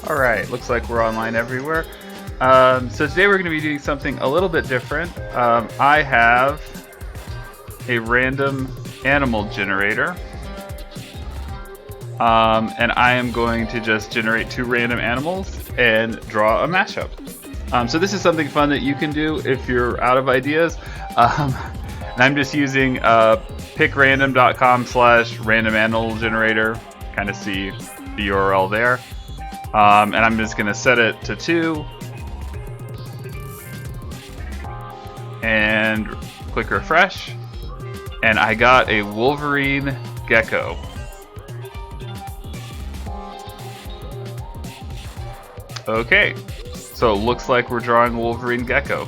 Alright, looks like we're online everywhere. So today we're going to be doing something a little bit different. I have a random animal generator. And I am going to just generate two random animals and draw a mashup. So this is something fun that you can do if you're out of ideas. And I'm just using pickrandom.com/random animal generator. Kind of see the URL there. And I'm just going to set it to 2. And click refresh. And I got a Wolverine gecko. Okay, so it looks like we're drawing a Wolverine gecko.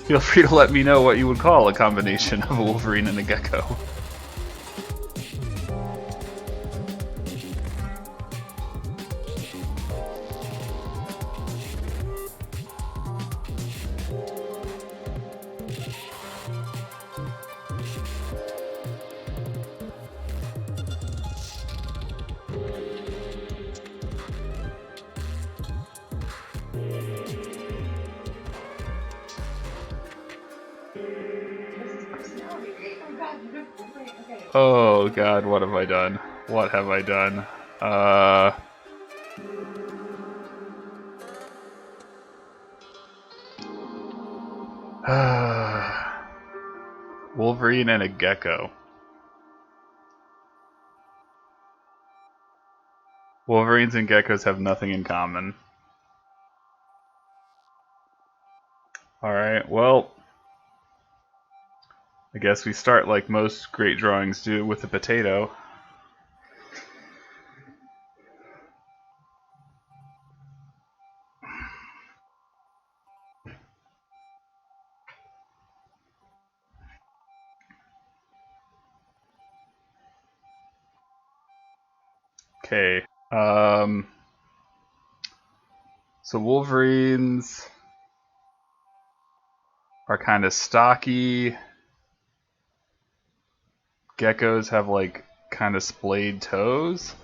Feel free to let me know what you would call a combination of a Wolverine and a gecko. Oh god, what have I done? What have I done? Wolverine and a gecko. Wolverines and geckos have nothing in common. Alright, well, I guess we start like most great drawings do, with a potato. Okay, so Wolverines are kind of stocky. Geckos have like kind of splayed toes.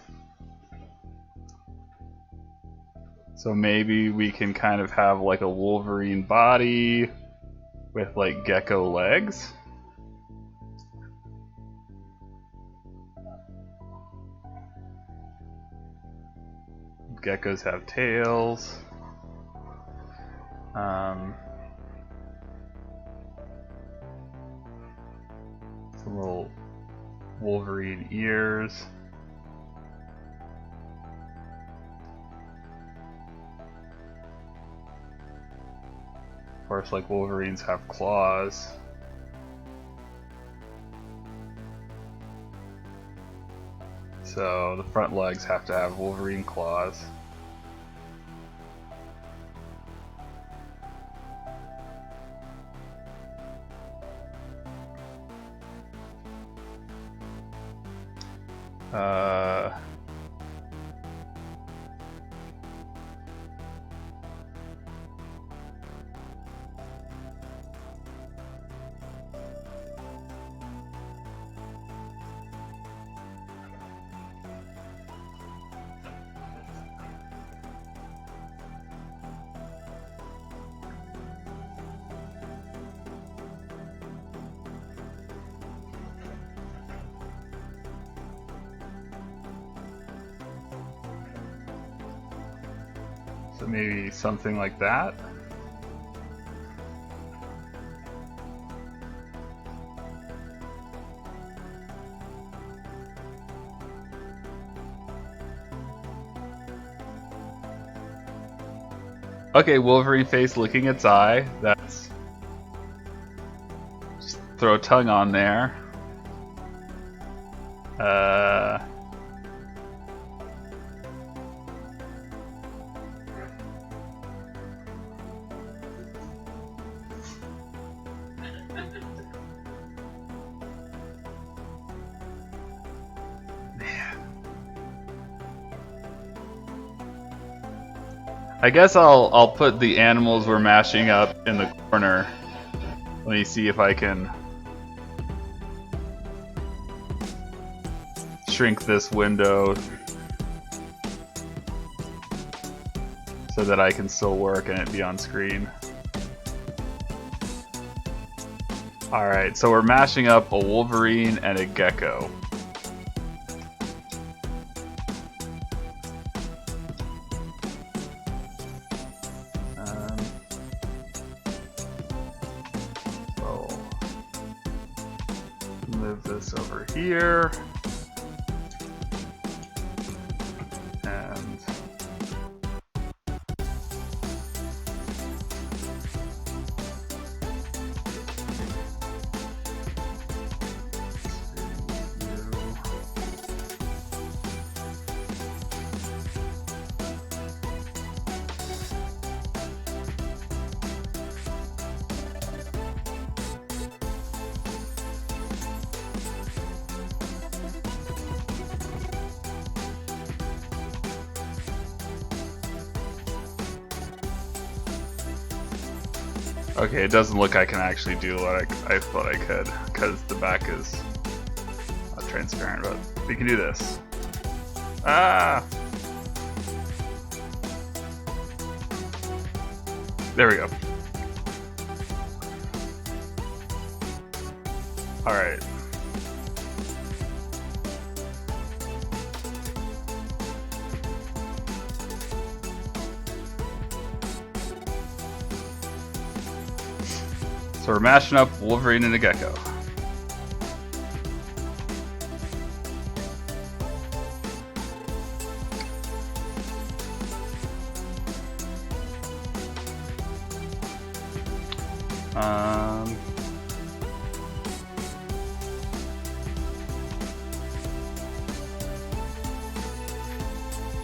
So maybe we can kind of have like a Wolverine body with like gecko legs. Geckos have tails. Some little Wolverine ears. Of course, like Wolverines have claws. So the front legs have to have Wolverine claws. So maybe something like that. Okay, Wolverine face licking its eye. That's... Just throw a tongue on there. I guess I'll put the animals we're mashing up in the corner. Let me see if I can shrink this window so that I can still work and it be on screen. Alright, so we're mashing up a wolverine and a gecko. So move this over here. And okay, it doesn't look like I can actually do what I thought I could, because the back is not transparent, but we can do this. Ah! There we go. Alright. So we're mashing up Wolverine and a gecko.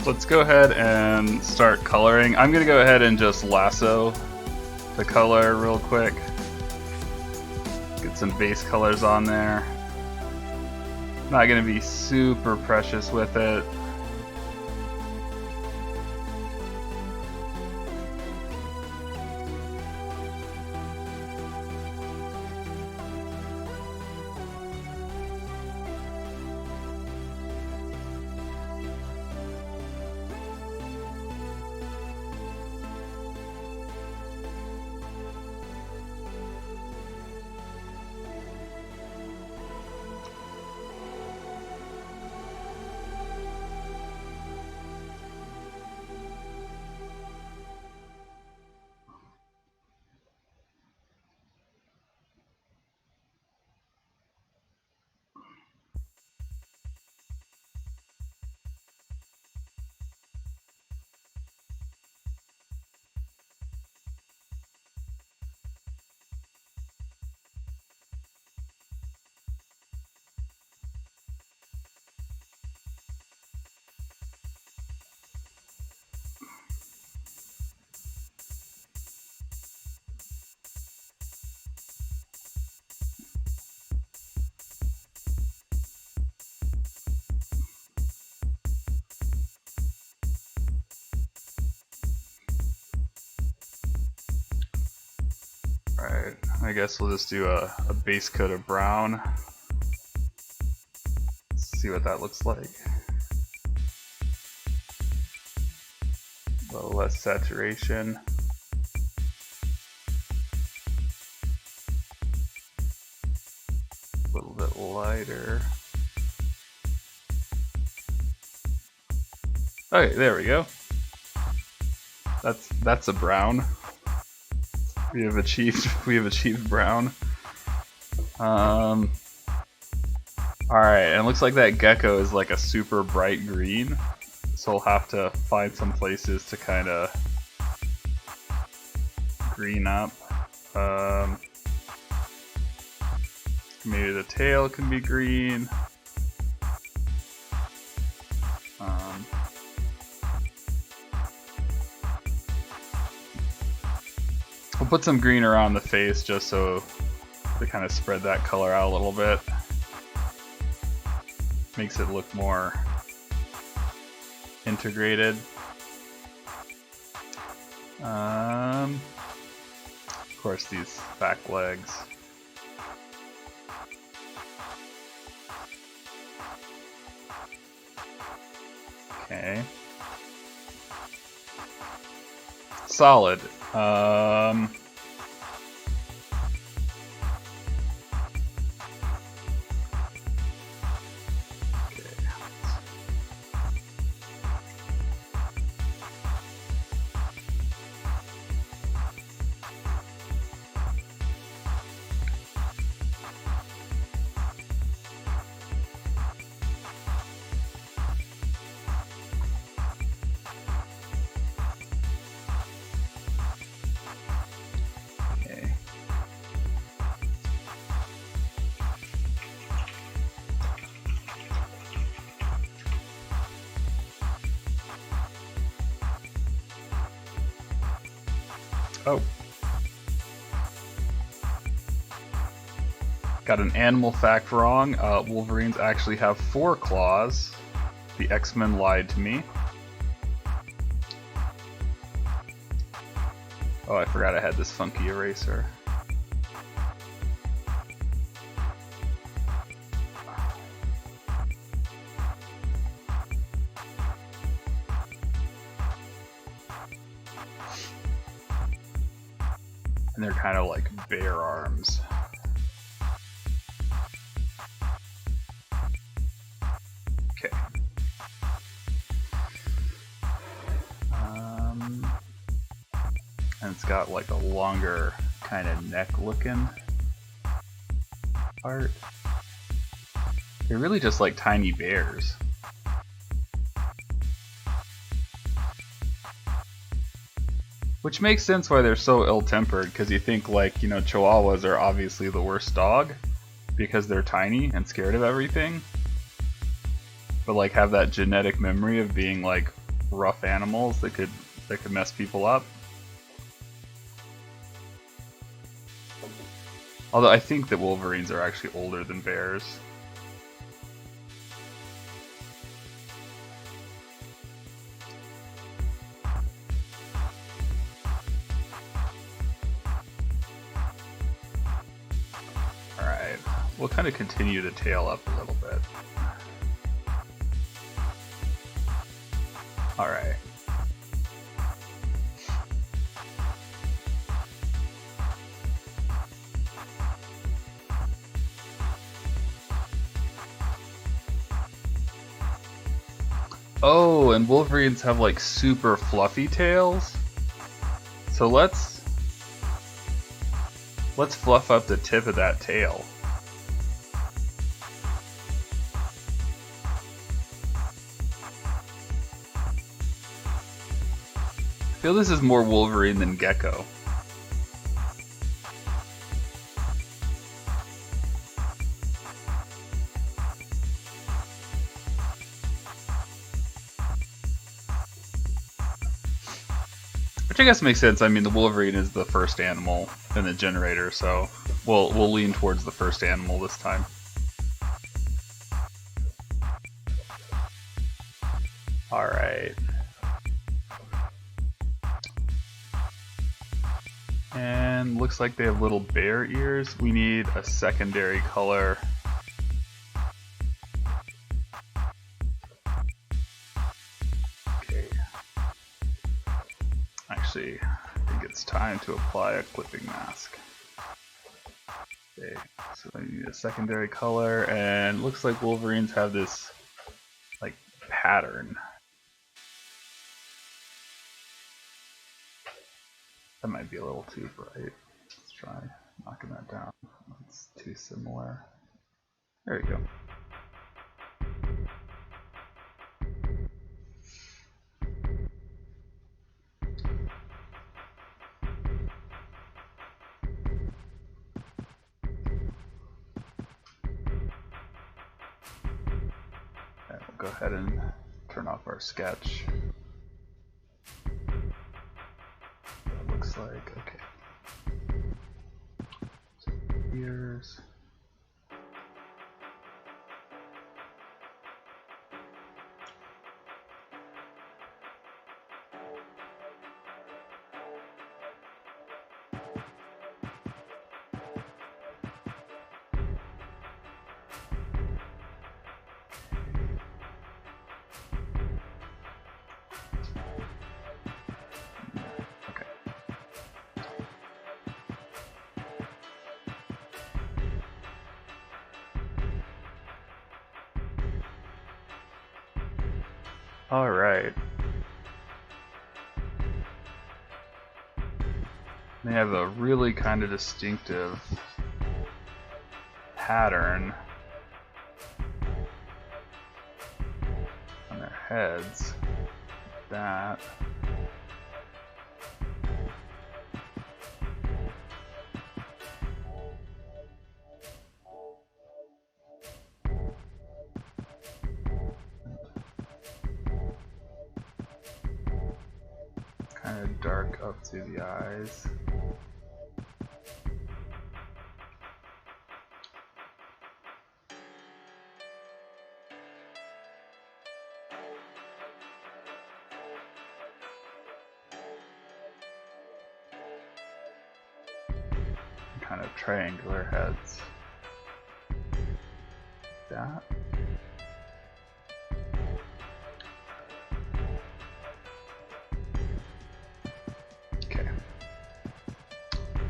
Let's go ahead and start coloring. I'm gonna go ahead and just lasso the color real quick. Get some base colors on there. Not gonna be super precious with it. Alright, I guess we'll just do a base coat of brown. Let's see what that looks like. A little less saturation. A little bit lighter. Okay, there we go. That's a brown. We have achieved brown. Alright, and it looks like that gecko is like a super bright green. So we'll have to find some places to kind of green up. Maybe the tail can be green. We'll put some green around the face just so to kind of spread that color out a little bit. Makes it look more integrated. Of course, these back legs. Okay. Solid. Oh. Got an animal fact wrong. Wolverines actually have 4 claws. The X-Men lied to me. Oh, I forgot I had this funky eraser. And they're kind of like bear arms. Okay. And it's got like a longer kind of neck looking part. They're really just like tiny bears. Which makes sense why they're so ill-tempered, because you think like, you know, Chihuahuas are obviously the worst dog because they're tiny and scared of everything. But like have that genetic memory of being like rough animals that could mess people up. Although I think that Wolverines are actually older than bears. Alright, we'll kind of continue to tail up a little bit. Alright. Oh, and Wolverines have like super fluffy tails. So let's fluff up the tip of that tail. I feel this is more Wolverine than Gecko. Which I guess makes sense. I mean, the Wolverine is the first animal in the generator, so we'll lean towards the first animal this time. All right. And looks like they have little bear ears. We need a secondary color. Okay. Actually, I think it's time to apply a clipping mask. Okay, so I need a secondary color, and it looks like Wolverines have this like pattern. That might be a little too bright. Let's try knocking that down. It's too similar. There we go. Okay, we'll go ahead and turn off our sketch. That looks like, okay. So ears. Alright. They have a really kind of distinctive pattern on their heads. That. Kind of dark up to the eyes. Kind of triangular heads. That. Okay.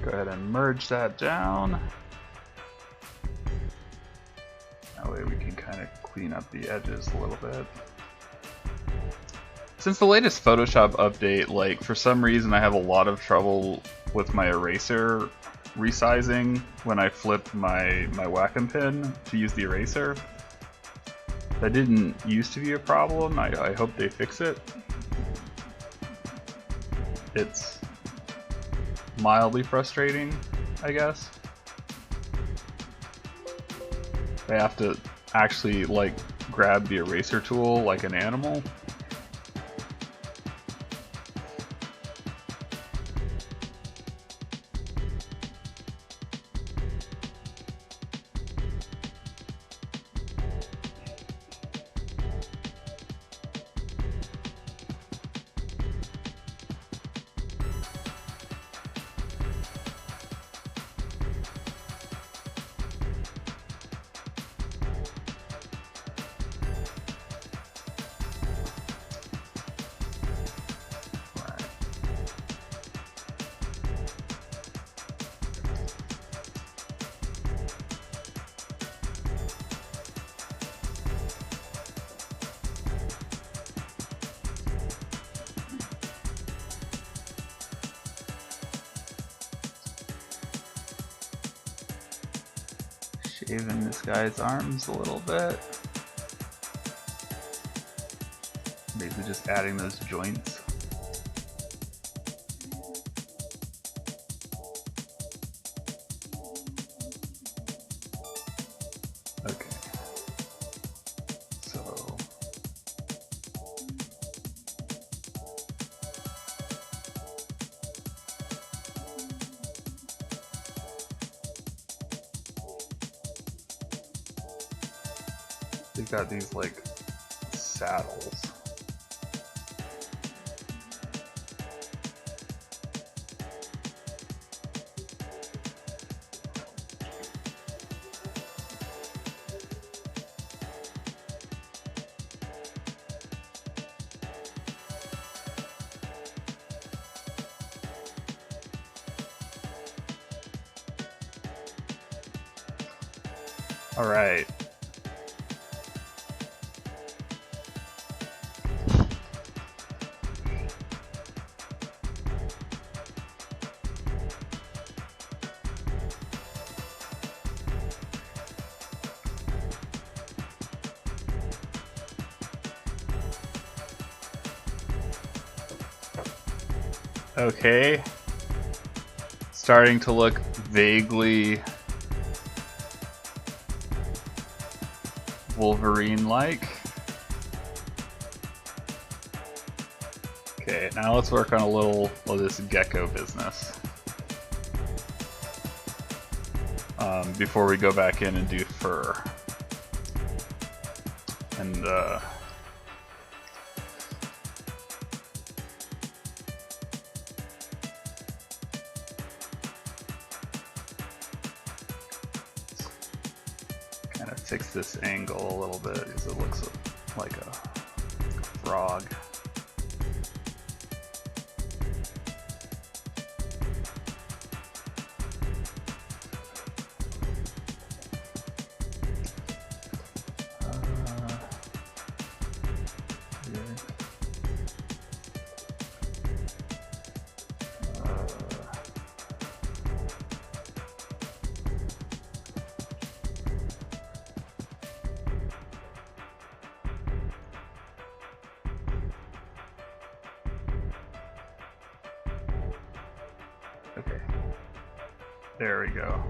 Go ahead and merge that down. That way we can kind of clean up the edges a little bit. Since the latest Photoshop update, like for some reason I have a lot of trouble with my eraser resizing when I flip my Wacom pin to use the eraser. That didn't used to be a problem. I hope they fix it. It's mildly frustrating, I guess. I have to actually like grab the eraser tool like an animal. Shaving this guy's arms a little bit. Maybe just adding those joints. Okay. So they've got these like saddles. All right. Okay. Starting to look vaguely Wolverine-like. Okay, now let's work on a little of this gecko business. Before we go back in and do fur. And kind of fix this angle a little bit because it looks like a frog. Okay. There we go.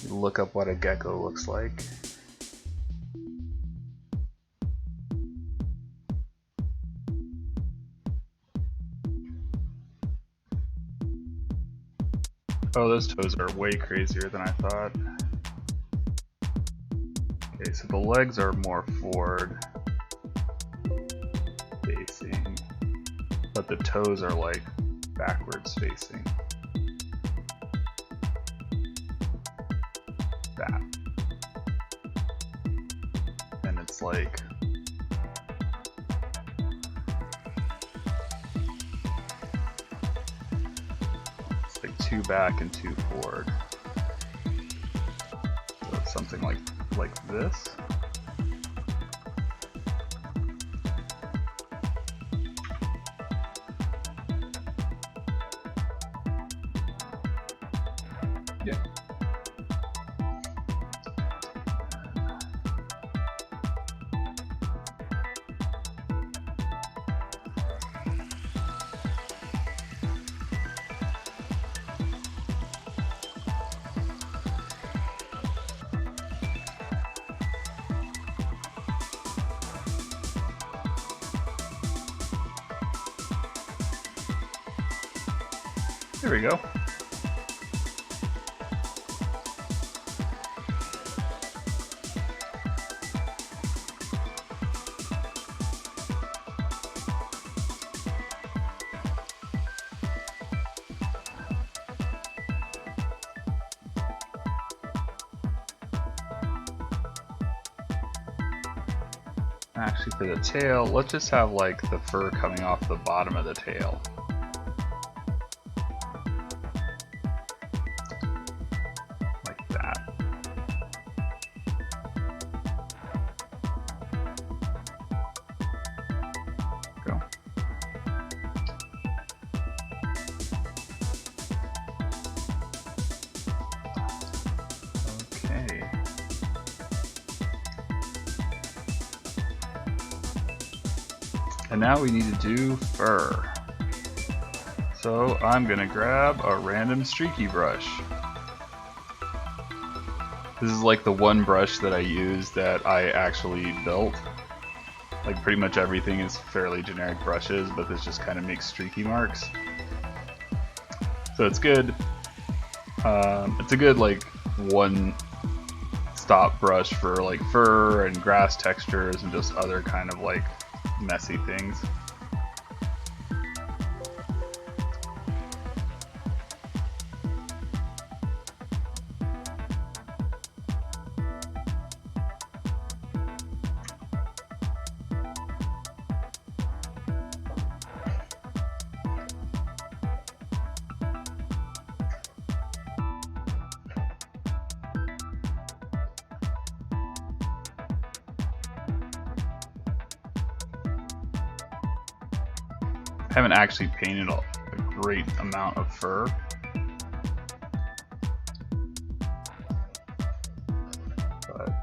Look up what a gecko looks like. Oh, those toes are way crazier than I thought. Okay, so the legs are more forward facing, but the toes are like backwards facing. That. And it's like two back and two forward. So it's something like this. Yeah. There we go. Actually, for the tail, let's just have like the fur coming off the bottom of the tail. Like that. Go. Okay. And now we need to do fur. So I'm gonna grab a random streaky brush. This is like the one brush that I use that I actually built. Like pretty much everything is fairly generic brushes, but this just kind of makes streaky marks. So it's good. It's a good like one stop brush for like fur and grass textures and just other kind of like messy things. I haven't actually painted a great amount of fur. But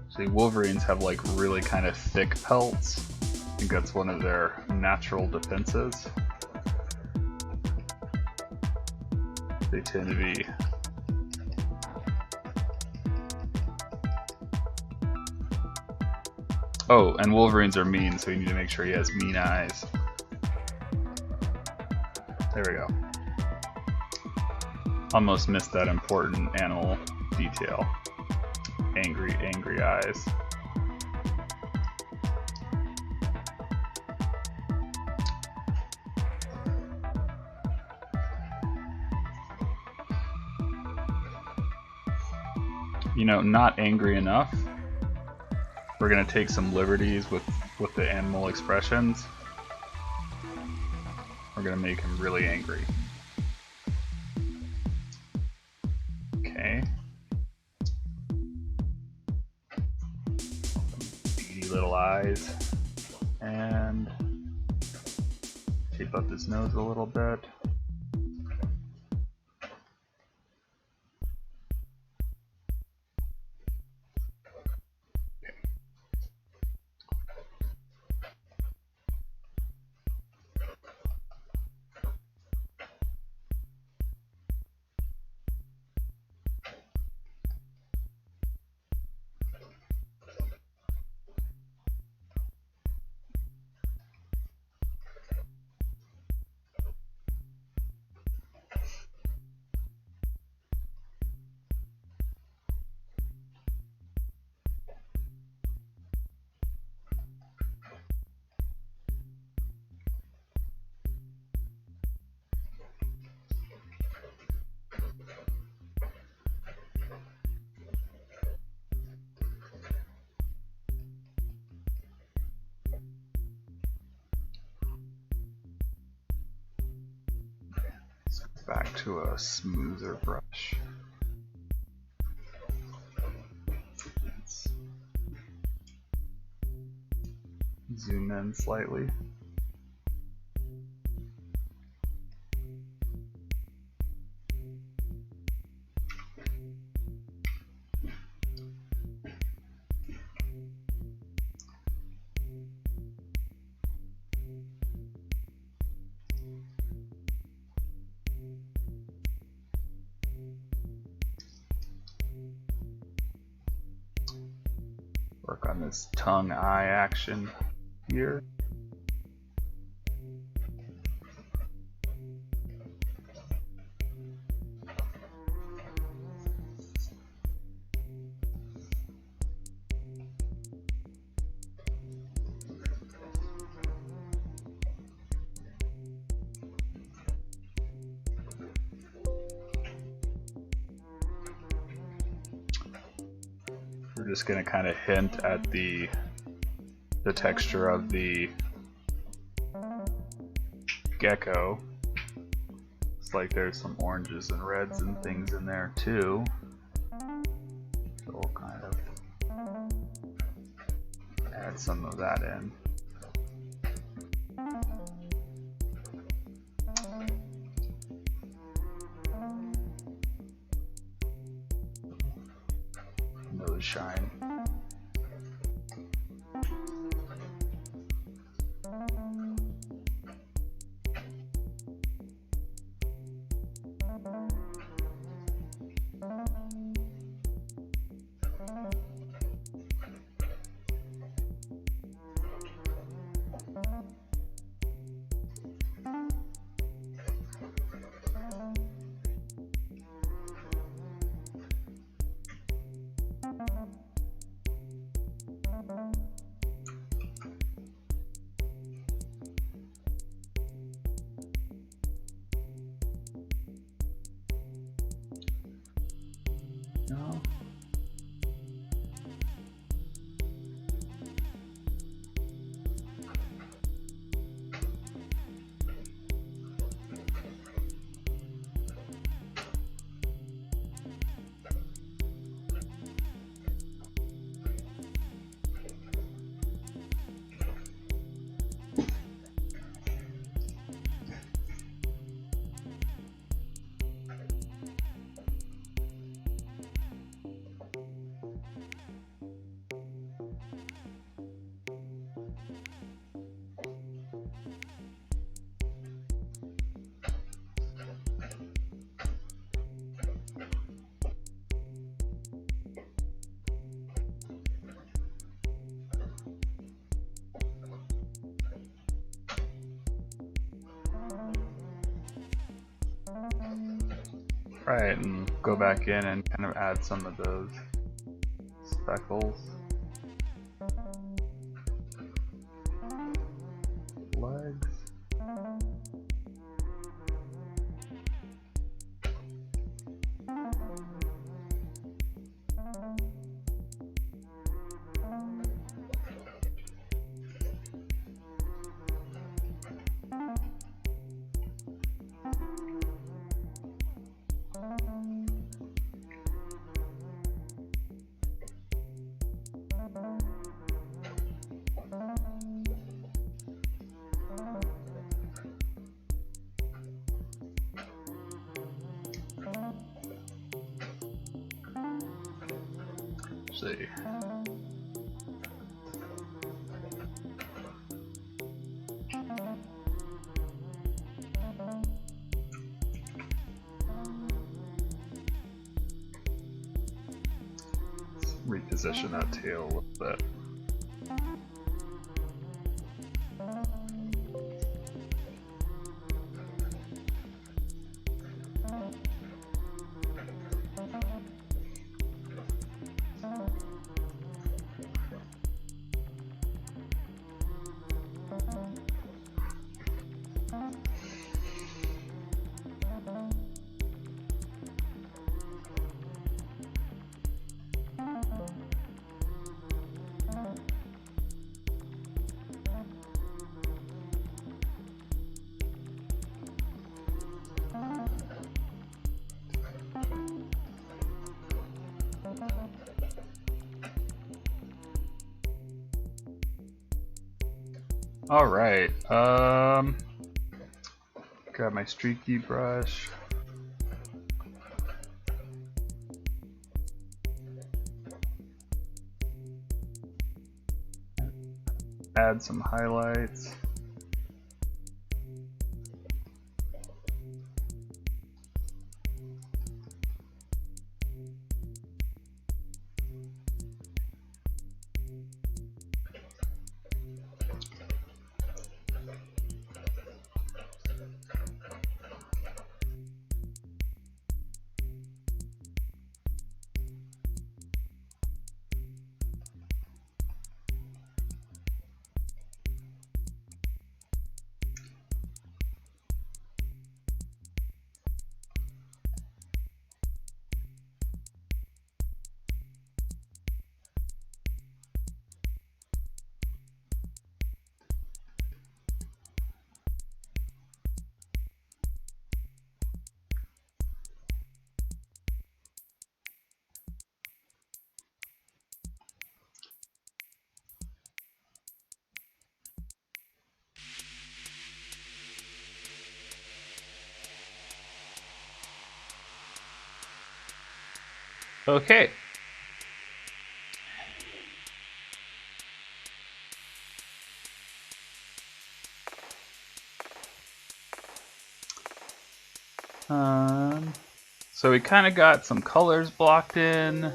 see, Wolverines have like really kind of thick pelts. I think that's one of their natural defenses. They tend to be oh, and Wolverines are mean, so you need to make sure he has mean eyes. There we go. Almost missed that important animal detail. Angry, angry eyes. You know, not angry enough. We're going to take some liberties with the animal expressions. We're going to make him really angry. Okay. Beady little eyes. And shape up his nose a little bit. Back to a smoother brush. Let's zoom in slightly. Work on this tongue-eye action here. We're just going to kind of hint at the texture of the gecko. Looks like there's some oranges and reds and things in there too. So we'll kind of add some of that in. Nose shine. No. Right, and go back in and kind of add some of those speckles. Legs. see. Reposition that tail a little bit. All right. Grab my streaky brush. Add some highlights. Okay. So we kind of got some colors blocked in.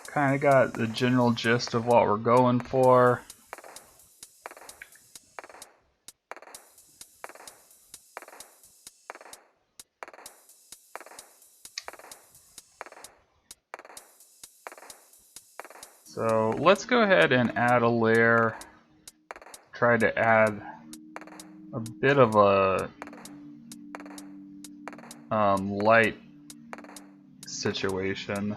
Kind of got the general gist of what we're going for. So let's go ahead and add a layer. Try to add a bit of a light situation.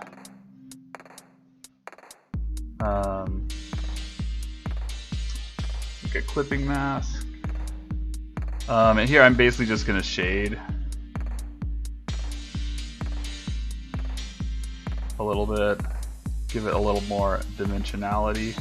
Like a clipping mask. And here I'm basically just going to shade a little bit, give it a little more dimensionality.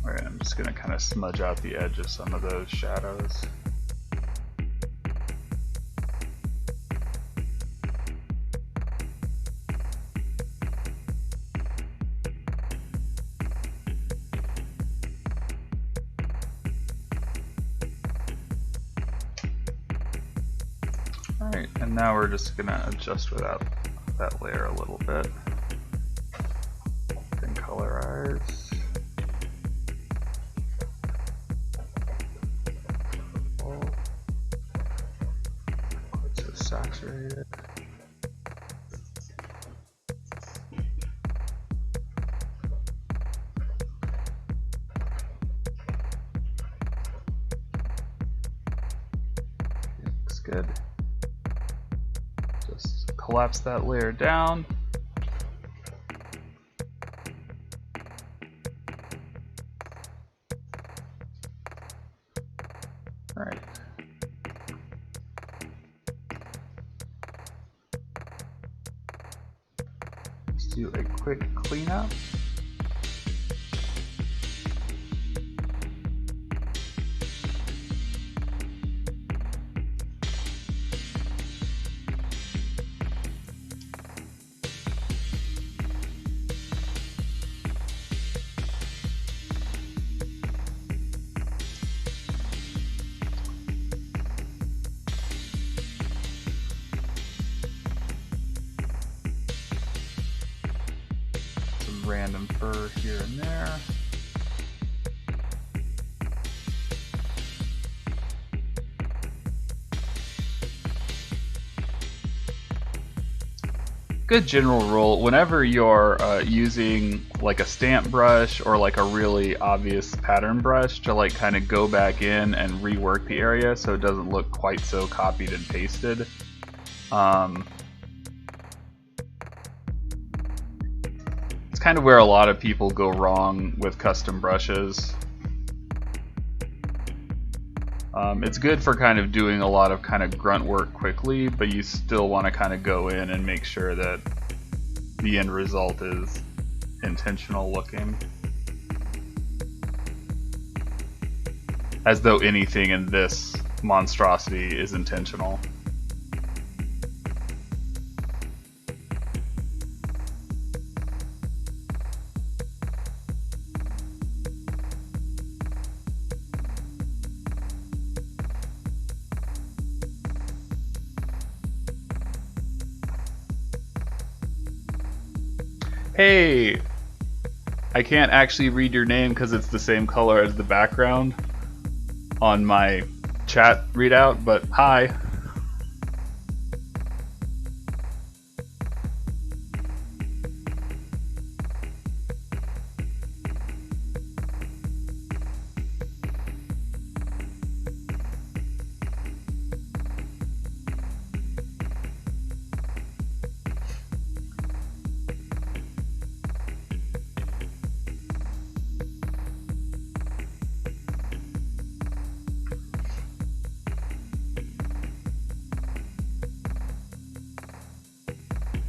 Alright, I'm just going to kind of smudge out the edge of some of those shadows. Alright, and now we're just going to adjust without that layer a little bit. Then colorize. Sax saturated. Looks good. Just collapse that layer down. All right. Let's do a quick cleanup. Random fur here and there. Good general rule, whenever you're using like a stamp brush or like a really obvious pattern brush, to like kind of go back in and rework the area so it doesn't look quite so copied and pasted. Kind of where a lot of people go wrong with custom brushes. It's good for kind of doing a lot of kind of grunt work quickly, but you still want to kind of go in and make sure that the end result is intentional looking. As though anything in this monstrosity is intentional. Hey! I can't actually read your name because it's the same color as the background on my chat readout, but hi!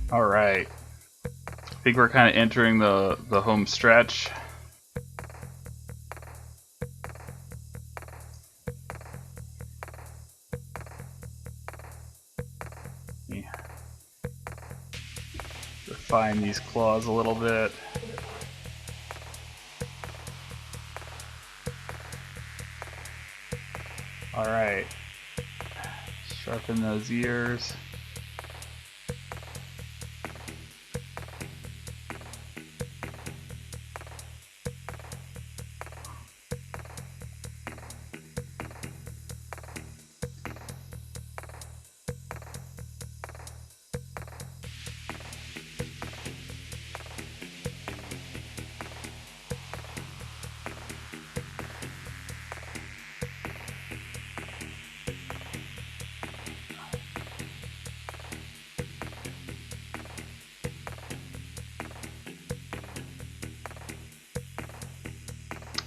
Alright, I think we're kind of entering the home stretch. Yeah. Refine these claws a little bit. Alright, sharpen those ears.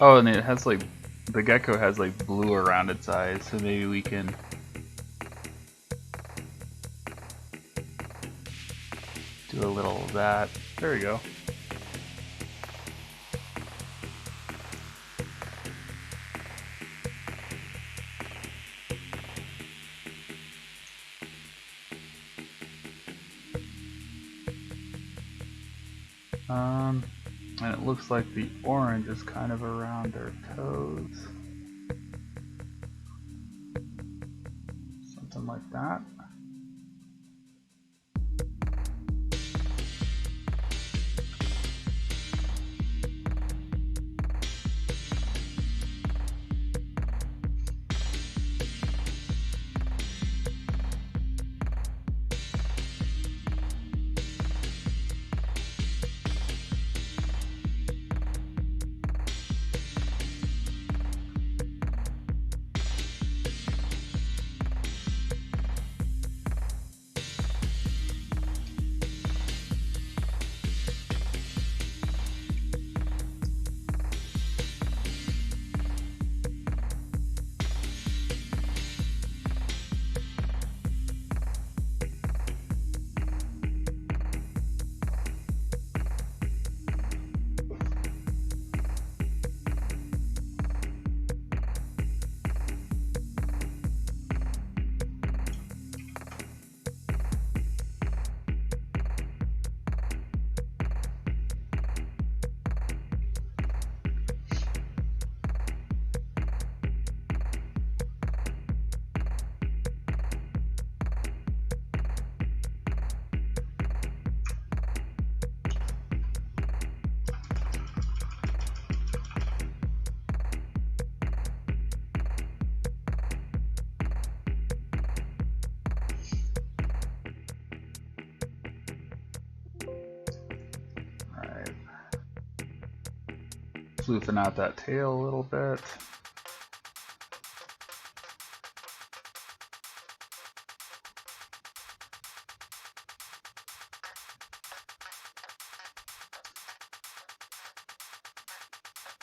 Oh, and it has like, the gecko has like blue around its eyes, so maybe we can do a little of that. There we go. And it looks like the orange is kind of around their toes. Something like that. Floofing out that tail a little bit.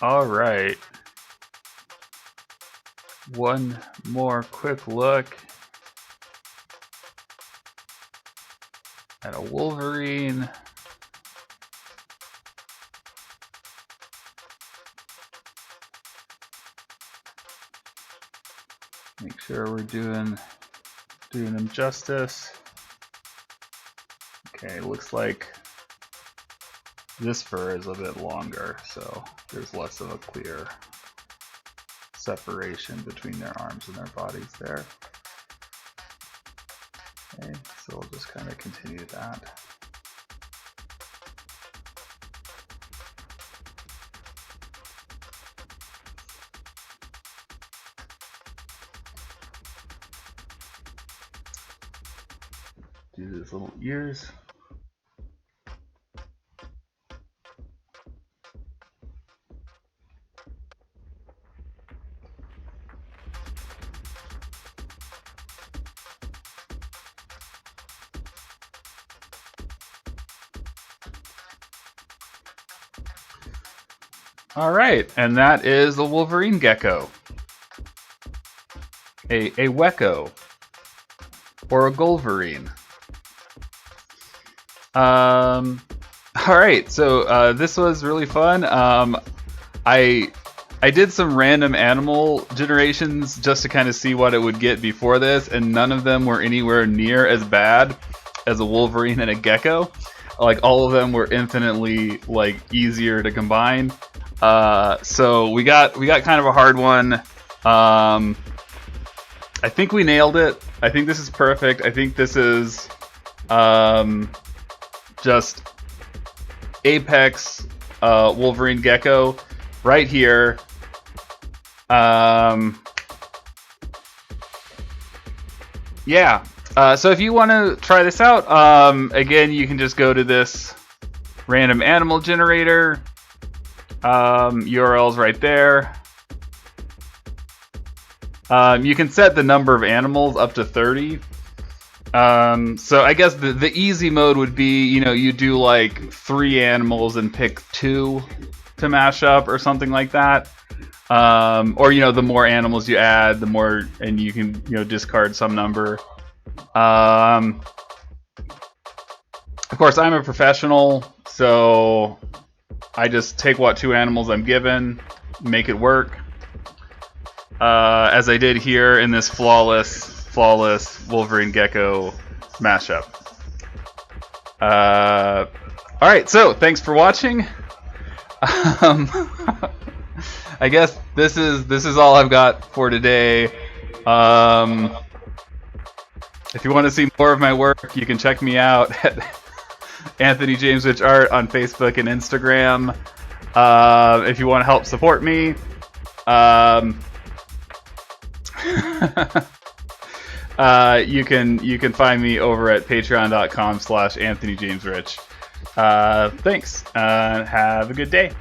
All right. One more quick look at a Wolverine. Make sure we're doing them justice. Okay, looks like this fur is a bit longer, so there's less of a clear separation between their arms and their bodies there. Okay, so we'll just kind of continue that. Do these little ears. All right, and that is a Wolverine gecko. A wecko. Or a Golverine. All right, so this was really fun. I did some random animal generations just to kind of see what it would get before this, and none of them were anywhere near as bad as a Wolverine and a gecko. Like, all of them were infinitely like easier to combine. So we got kind of a hard one. I think we nailed it. I think this is perfect. I think this is just apex Wolverine gecko right here. Yeah. So if you want to try this out, again, you can just go to this random animal generator. URL's right there. You can set the number of animals up to 30. So I guess the easy mode would be, you do like 3 animals and pick 2 to mash up or something like that. Or, the more animals you add, the more, and you can, discard some number. Of course, I'm a professional, so I just take what 2 animals I'm given, make it work. As I did here in this flawless Wolverine gecko mashup. Alright, so thanks for watching. I guess this is all I've got for today. If you want to see more of my work, you can check me out at Anthony James Rich Art on Facebook and Instagram. If you want to help support me, you can find me over at patreon.com/AnthonyJamesRich. Thanks, and have a good day.